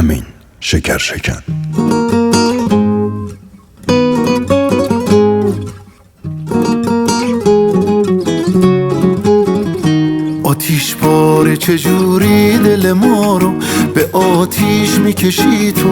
امین شکر شکن. آتیش پاره چجوری دل ما رو به آتیش میکشی تو،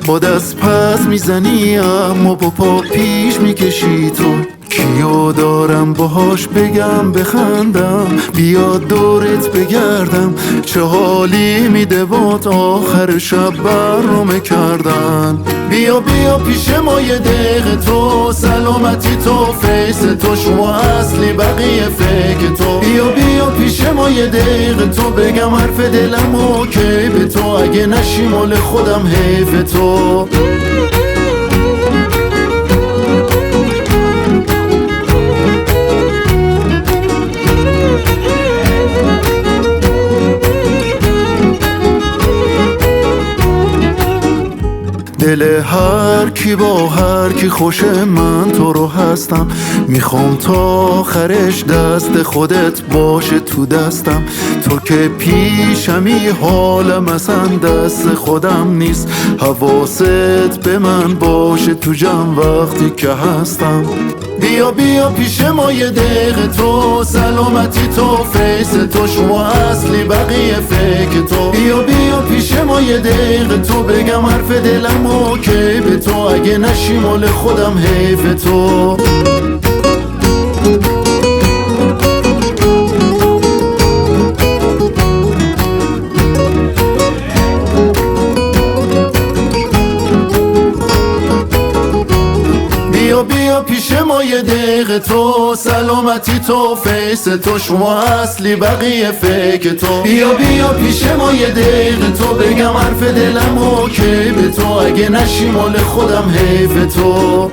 با دست پس میزنی اما با پا پیش میکشی تو. کیو دارم باهاش بگم بخندم، بیا دورت بگردم، چه حالی میده بات آخر شب برنامه کردن. بیا بیا پیش ما یه دقیقه تو، سلامتی تو فیس تو، شما اصلی بقیه فکر تو. بیا بیا پیش ما یه دقیقه تو، بگم حرف دلم اوکی به تو، اگه نشی مال خودم حیف تو. دل هر کی با هر کی خوشه، من تو رو هستم، میخوام تا آخرش دست خودت باشه تو دستم. تو که پیشمی حالم اصلا دست خودم نیست، حواست به من باشه تو جمع وقتی که هستم. بیا بیا پیش ما یه دقیقه تو، سلامتی تو فیس تو، شما اصلی بقیه فکر تو. بیا بیا پیش ما یه دقیقه تو، بگم حرف دلم اوکی به تو، اگه نشی مال خودم حیف تو. بیا بیا پیش ما یه دقیقه تو، سلامتی تو فیس تو، شما اصلی بقیه فکر تو. بیا بیا پیش ما یه دقیقه تو، بگم حرف دلم اوکی به تو، اگه نشی مال خودم حیف تو.